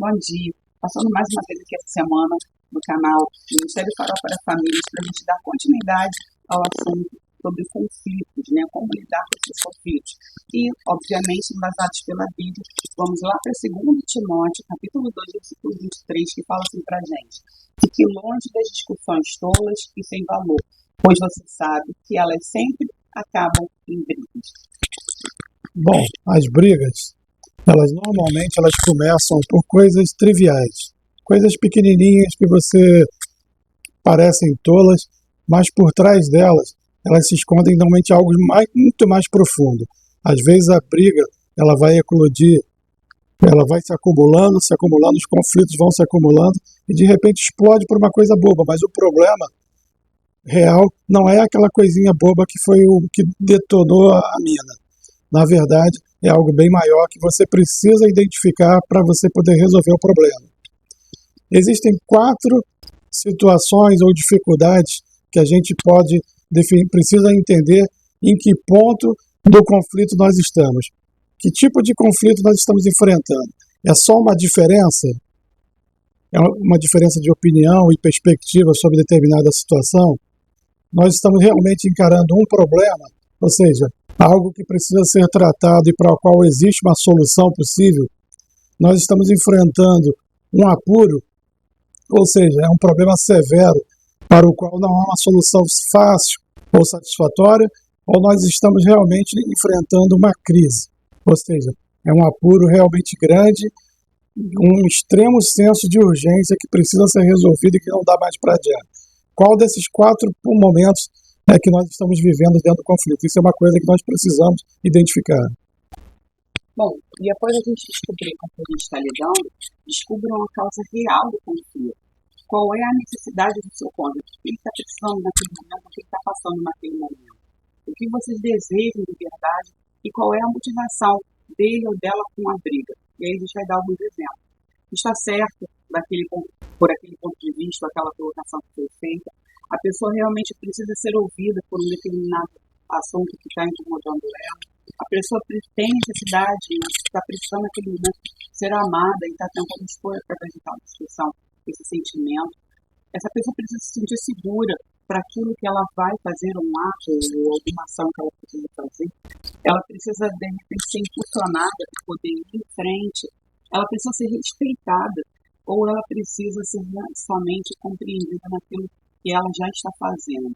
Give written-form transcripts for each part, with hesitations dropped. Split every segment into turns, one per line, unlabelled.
Bom dia. Passando mais uma vez aqui essa semana no canal Ministério Farol para Famílias para a gente dar continuidade ao assunto sobre conflitos, né? Como lidar com esses conflitos. E, obviamente, embasados pela Bíblia, vamos lá para 2 Timóteo, capítulo 2, versículo 23, que fala assim para a gente: fique longe das discussões tolas e sem valor, pois você sabe que elas sempre acabam em brigas.
Bom, as brigas, normalmente começam por coisas triviais, coisas pequenininhas que você parecem tolas, mas por trás delas, elas se escondem normalmente algo muito mais profundo. Às vezes a briga, ela vai eclodir, ela vai se acumulando, os conflitos vão se acumulando e de repente explode por uma coisa boba, mas o problema real não é aquela coisinha boba que foi o que detonou a mina. Na verdade, é algo bem maior que você precisa identificar para você poder resolver o problema. Existem 4 situações ou dificuldades que a gente precisa entender em que ponto do conflito nós estamos. Que tipo de conflito nós estamos enfrentando? É só uma diferença? É uma diferença de opinião e perspectiva sobre determinada situação? Nós estamos realmente encarando um problema, ou seja, algo que precisa ser tratado e para o qual existe uma solução possível? Nós estamos enfrentando um apuro, ou seja, é um problema severo para o qual não há uma solução fácil ou satisfatória, ou nós estamos realmente enfrentando uma crise, ou seja, é um apuro realmente grande, um extremo senso de urgência que precisa ser resolvido e que não dá mais para adiante. Qual desses 4 momentos é que nós estamos vivendo dentro do conflito? Isso é uma coisa que nós precisamos identificar.
Bom, e após a gente descobrir com o que a gente está lidando, descubram a causa real do conflito. Qual é a necessidade do seu cônjuge? O que ele está precisando naquele momento, o que ele está passando naquele momento? O que vocês desejam de verdade e qual é a motivação dele ou dela com a briga? E aí a gente vai dar alguns exemplos. Está certo por aquele ponto de vista, aquela colocação que foi feita? A pessoa realmente precisa ser ouvida por um determinado assunto que está incomodando ela? A pessoa tem necessidade, está precisando naquele momento ser amada e está tentando expor através de tal discussão esse sentimento. Essa pessoa precisa se sentir segura para aquilo que ela vai fazer, um ato ou alguma ação que ela precisa fazer. Ela precisa, de repente, ser impulsionada para poder ir em frente. Ela precisa ser respeitada ou ela precisa ser somente compreendida naquilo que ela já está fazendo.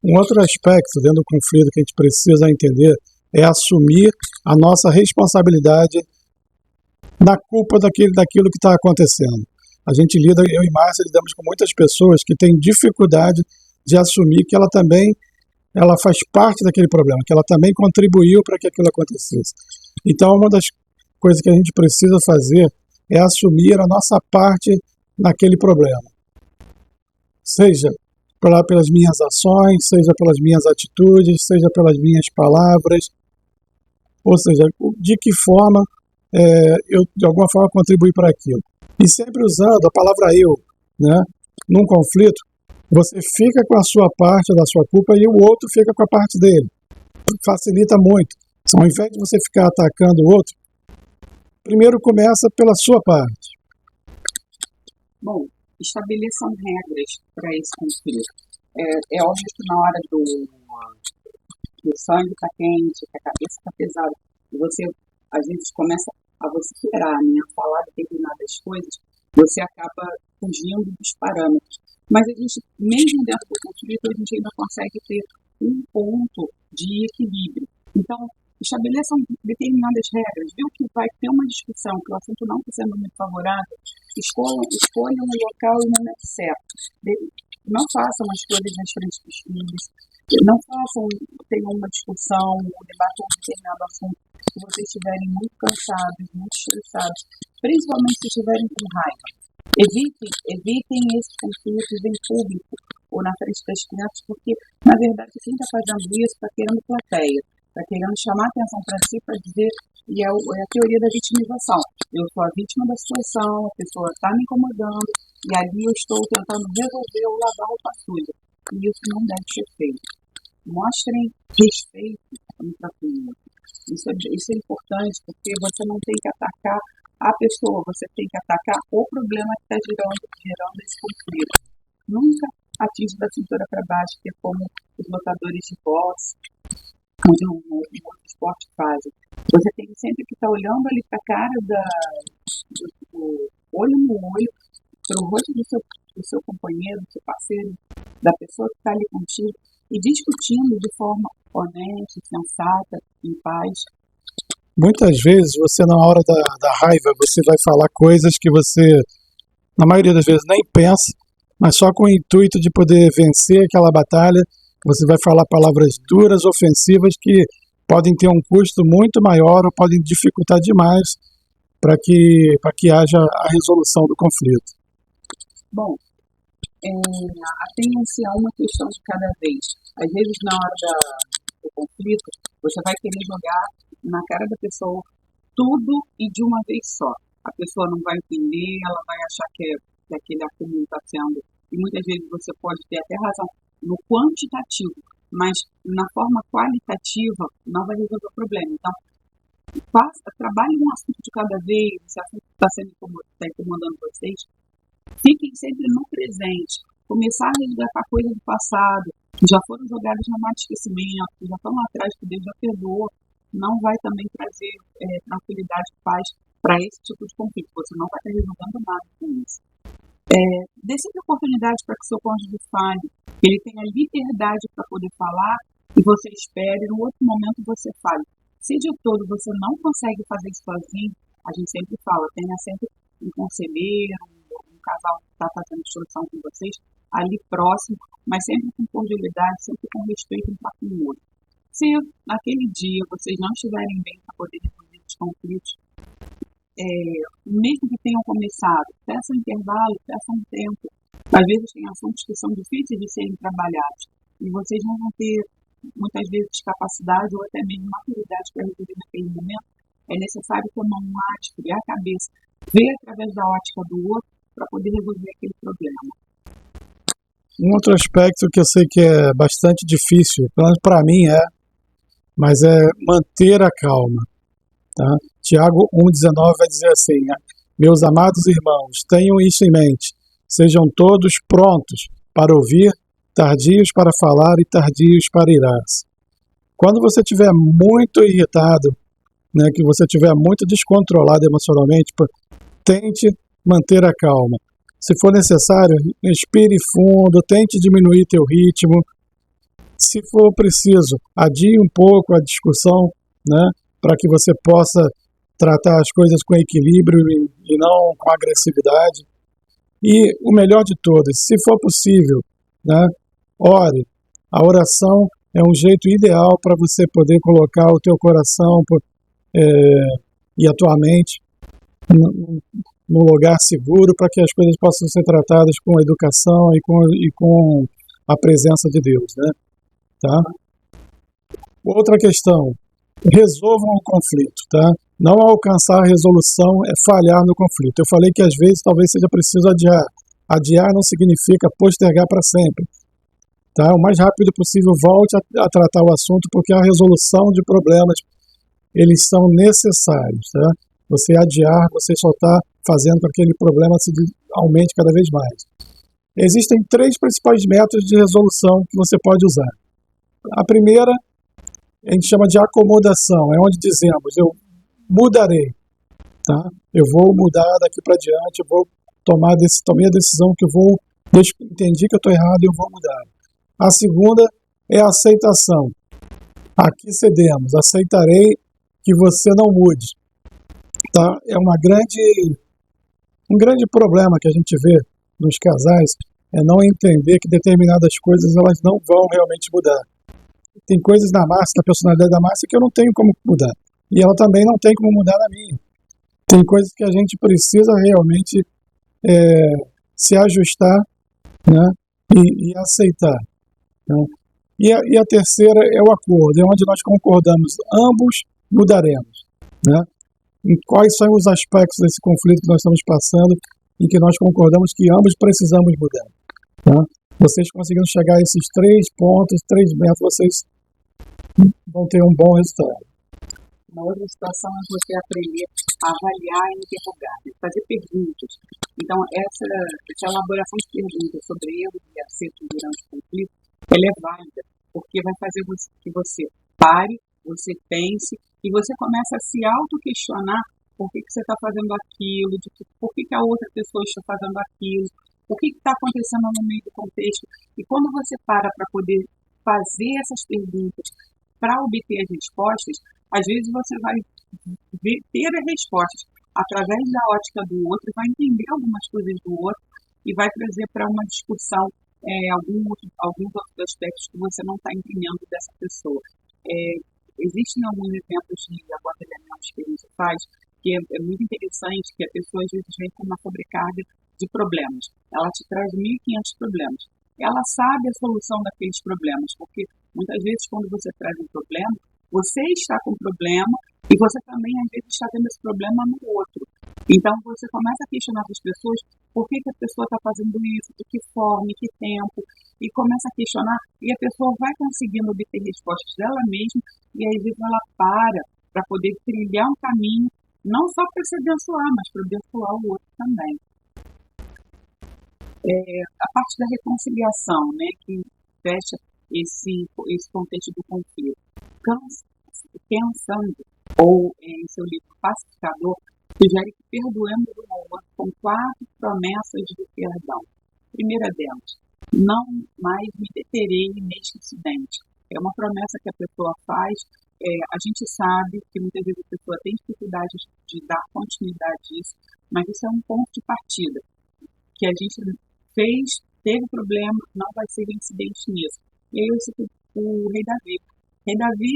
Um outro aspecto dentro do conflito que a gente precisa entender é assumir a nossa responsabilidade na culpa daquilo que está acontecendo. A gente eu e Márcia lidamos com muitas pessoas que têm dificuldade de assumir que ela faz parte daquele problema, que ela também contribuiu para que aquilo acontecesse. Então, uma das coisas que a gente precisa fazer é assumir a nossa parte naquele problema. Seja pelas minhas ações, seja pelas minhas atitudes, seja pelas minhas palavras, ou seja, de que forma eu de alguma forma contribuí para aquilo. E sempre usando a palavra eu, né? Num conflito, você fica com a sua parte da sua culpa e o outro fica com a parte dele. Facilita muito. Ao invés de você ficar atacando o outro, primeiro começa pela sua parte.
Bom, estabeleçam regras para esse conflito. É óbvio que na hora que o sangue está quente, que a cabeça está pesada, e você às vezes começa a vociferar, né, a falar determinadas coisas, você acaba fugindo dos parâmetros. Mas a gente, mesmo dentro do conflito, a gente ainda consegue ter um ponto de equilíbrio. Então, estabeleçam determinadas regras, viu que vai ter uma discussão, que o assunto não está sendo muito favorável, escolham o local e o momento certo. Não façam as coisas nas frente dos filhos, não tenham uma discussão, ou debatam um determinado assunto se vocês estiverem muito cansados, muito estressados, principalmente se estiverem com raiva. Evitem esses conflitos em público ou na frente das crianças, porque, na verdade, quem está fazendo isso está querendo plateia, está querendo chamar a atenção para si, para dizer, e é a teoria da vitimização. Eu sou a vítima da situação, a pessoa está me incomodando, e ali eu estou tentando resolver ou lavar roupa suja. E isso não deve ser feito. Mostrem respeito um para o outro. Isso é importante, porque você não tem que atacar a pessoa, você tem que atacar o problema que está gerando esse conflito. Nunca atinge da cintura para baixo, que é como os lutadores de boxe, onde um outro esporte fazem. Você tem sempre que estar olhando ali para a cara do olho no olho, para o rosto do seu companheiro, do seu parceiro, da pessoa que está ali contigo, e discutindo de forma honesta, sensata, em paz.
Muitas vezes você, na hora da raiva, você vai falar coisas que você, na maioria das vezes, nem pensa, mas só com o intuito de poder vencer aquela batalha, você vai falar palavras duras, ofensivas, que podem ter um custo muito maior ou podem dificultar demais para que haja a resolução do conflito.
Bom, atenha-se a uma questão de cada vez. Às vezes, na hora do conflito, você vai querer jogar na cara da pessoa tudo e de uma vez só. A pessoa não vai entender, ela vai achar que aquele acúmulo está sendo... E muitas vezes você pode ter até razão no quantitativo, mas na forma qualitativa não vai resolver o problema. Então, trabalhe um assunto de cada vez, esse assunto está incomodando vocês. Fiquem sempre no presente. Começar a resgatar coisas do passado, que já foram jogadas no mar de esquecimento, que já estão lá atrás, que Deus já perdoou, não vai também trazer tranquilidade e paz para esse tipo de conflito. Você não vai estar resolvendo nada com isso. Dê sempre oportunidade para que o seu cônjuge fale, que ele tenha liberdade para poder falar e você espere, no outro momento você fale. Se de todo você não consegue fazer isso sozinho, a gente sempre fala, tenha sempre um conselheiro, um casal que está fazendo instrução com vocês, ali próximo, mas sempre com cordialidade, sempre com respeito um para com o outro. Se naquele dia vocês não estiverem bem para poder resolver os conflitos, mesmo que tenham começado, peçam intervalo, peçam tempo. Às vezes tem assuntos que são difíceis de serem trabalhados e vocês não vão ter, muitas vezes, capacidade ou até mesmo maturidade para resolver naquele momento. É necessário tomar um ar, esfriar a cabeça, ver através da ótica do outro para poder resolver aquele problema.
Um outro aspecto que eu sei que é bastante difícil, pelo menos para mim mas é manter a calma. Tá? Tiago 1,19 vai dizer assim, meus amados irmãos, tenham isso em mente, sejam todos prontos para ouvir, tardios para falar e tardios para irar-se. Quando você estiver muito irritado, que você estiver muito descontrolado emocionalmente, tente manter a calma. Se for necessário, respire fundo, tente diminuir teu ritmo. Se for preciso, adie um pouco a discussão, para que você possa tratar as coisas com equilíbrio e não com agressividade. E o melhor de todos, se for possível, ore. A oração é um jeito ideal para você poder colocar o teu coração e a tua mente num lugar seguro para que as coisas possam ser tratadas com educação e com a presença de Deus, Tá? Outra questão, resolvam o conflito, tá? Não alcançar a resolução é falhar no conflito. Eu falei que às vezes talvez seja preciso adiar. Adiar não significa postergar para sempre. Tá? O mais rápido possível volte a tratar o assunto, porque a resolução de problemas, eles são necessários, tá? Você adiar, você só está fazendo com que aquele problema aumente cada vez mais. Existem 3 principais métodos de resolução que você pode usar. A primeira, a gente chama de acomodação, é onde dizemos, eu mudarei, tá? Eu vou mudar daqui para diante, eu vou tomei a decisão que entendi que eu estou errado e eu vou mudar. A segunda é a aceitação. Aqui cedemos, aceitarei que você não mude. Tá? É um grande problema que a gente vê nos casais, é não entender que determinadas coisas elas não vão realmente mudar. Tem coisas na personalidade da Márcia que eu não tenho como mudar. E ela também não tem como mudar na minha. Tem coisas que a gente precisa realmente se ajustar, e aceitar. E a terceira é o acordo, é onde nós concordamos, ambos mudaremos. Em quais são os aspectos desse conflito que nós estamos passando, em que nós concordamos que ambos precisamos mudar. Vocês conseguindo chegar a esses 3 pontos, 3 métodos, vocês vão ter um bom resultado.
Uma outra situação é você aprender a avaliar e interrogar, né? Fazer perguntas. Então, essa elaboração de perguntas sobre erros e acertos durante o conflito, ela é válida, porque vai fazer que você pare, você pense e você comece a se auto-questionar por que você está fazendo aquilo, por que a outra pessoa está fazendo aquilo, o que está acontecendo no meio do contexto. E quando você para poder fazer essas perguntas para obter as respostas, às vezes você vai ter as respostas através da ótica do outro, vai entender algumas coisas do outro e vai trazer para uma discussão alguns outros aspectos que você não está entendendo dessa pessoa. Existem alguns exemplos de aconselhamentos que a gente faz que é muito interessante, que a pessoa às vezes vem com uma sobrecarga de problemas. Ela te traz 1.500 problemas. Ela sabe a solução daqueles problemas, porque muitas vezes quando você traz um problema, você está com problema e você também às vezes está tendo esse problema no outro. Então você começa a questionar as pessoas por que a pessoa está fazendo isso, de que forma, em que tempo, e começa a questionar e a pessoa vai conseguindo obter respostas dela mesma e às vezes ela para poder trilhar um caminho, não só para se abençoar, mas para abençoar o outro também. A parte da reconciliação, né, que fecha esse contexto do conflito. Pensando, ou em seu livro Pacificador, sugere que perdoemos um ao outro com 4 promessas de perdão. Primeira delas, não mais me deterei neste incidente. É uma promessa que a pessoa faz. A gente sabe que muitas vezes a pessoa tem dificuldade de dar continuidade a isso, mas isso é um ponto de partida, que a gente teve problema, não vai ser incidente nisso. E aí eu cito o rei Davi. O rei Davi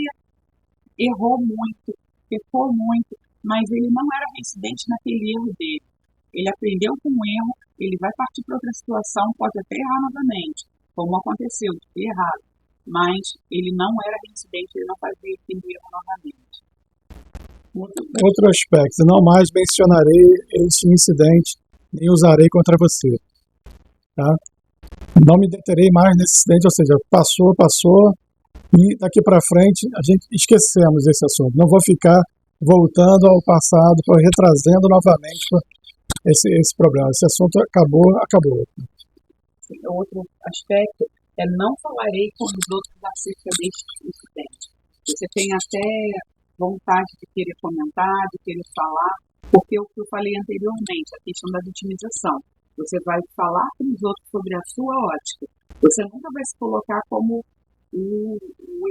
errou muito, pecou muito, mas ele não era reincidente naquele erro dele. Ele aprendeu com o erro, ele vai partir para outra situação, pode até errar novamente, como aconteceu, de ter errado, mas ele não era reincidente, ele não fazia aquele erro novamente.
Outro aspecto, não mais mencionarei este incidente, nem usarei contra você. Tá? Não me deterei mais nesse incidente, ou seja, passou, e daqui para frente a gente esquecemos esse assunto. Não vou ficar voltando ao passado, retrazendo novamente esse problema. Esse assunto acabou.
Outro aspecto é não falarei com os outros acerca deste incidente. Você tem até vontade de querer comentar, de querer falar, porque o que eu falei anteriormente, a questão da vitimização. Você vai falar com os outros sobre a sua ótica. Você nunca vai se colocar como o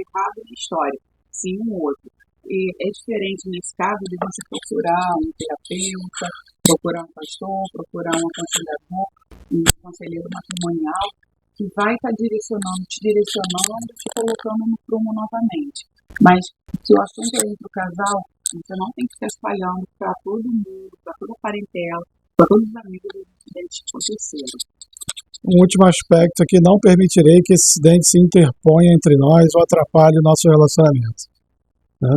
errado na história, sim o outro. E é diferente nesse caso de você procurar um terapeuta, procurar um pastor, procurar um aconselhador, um conselheiro matrimonial, que vai estar te direcionando, te colocando no prumo novamente. Mas se o assunto é entre o casal, você não tem que ficar espalhando para todo mundo, para toda a parentela, para todos os amigos dos incidentes que aconteceram.
Um último aspecto é que não permitirei que esse incidente se interponha entre nós ou atrapalhe o nosso relacionamento. Né?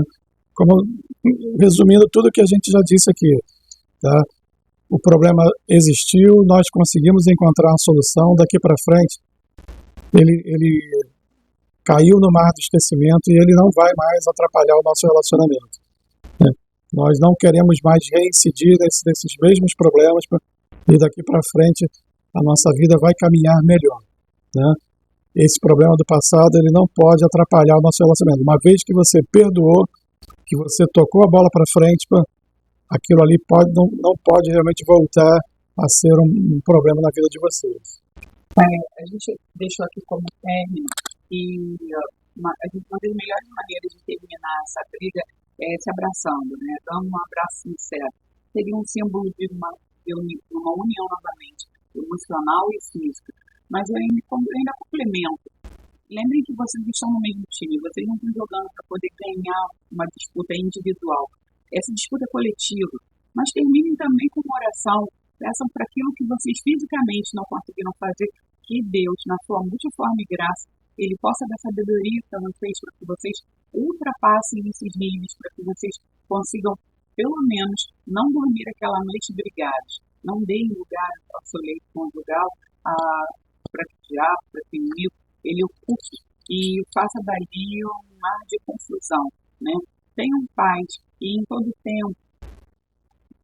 Resumindo tudo que a gente já disse aqui, tá? O problema existiu, nós conseguimos encontrar uma solução, daqui para frente ele caiu no mar do esquecimento e ele não vai mais atrapalhar o nosso relacionamento. Né? Nós não queremos mais reincidir nesses mesmos problemas e daqui para frente a nossa vida vai caminhar melhor. Né? Esse problema do passado ele não pode atrapalhar o nosso relacionamento. Uma vez que você perdoou, que você tocou a bola para frente, aquilo ali não pode realmente voltar a ser um problema na vida de vocês.
A gente deixou aqui como término que uma das melhores maneiras de terminar essa briga é se abraçando, né? Dando um abraço sincero. Seria um símbolo de uma união novamente, emocional e física. Mas eu ainda complemento. Lembrem que vocês estão no mesmo time, vocês não estão jogando para poder ganhar uma disputa individual. Essa disputa é coletiva. Mas terminem também com uma oração. Peçam para aquilo que vocês fisicamente não conseguiram fazer, que Deus, na sua multiforme graça, Ele possa dar sabedoria para que vocês ultrapassem esses níveis, para que vocês consigam, pelo menos, não dormir aquela noite brigados. Não deem lugar ao seu leito conjugal para que o diabo, para que o inimigo, ele ocupe e faça dali um mar de confusão, né? tenham paz e em todo tempo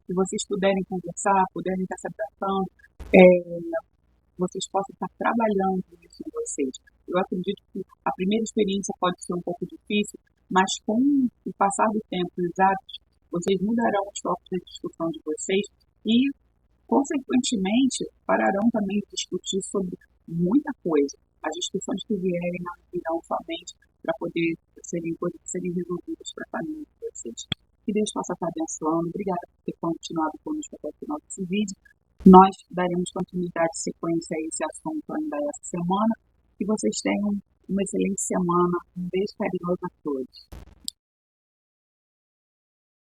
que vocês puderem conversar, puderem estar se adaptando, vocês possam estar trabalhando isso em vocês. Eu acredito que a primeira experiência pode ser um pouco difícil, mas com o passar do tempo e os hábitos, vocês mudarão os focos de discussão de vocês e, consequentemente, pararão também de discutir sobre muita coisa. As discussões que vierem não virão somente para poder serem coisas que serem resolvidas para a família de vocês. Que Deus possa estar abençoando. Obrigada por ter continuado conosco até o final desse vídeo. Nós daremos continuidade e sequência a esse assunto ainda essa semana. Que vocês tenham uma excelente semana. Um beijo carinhoso a todos.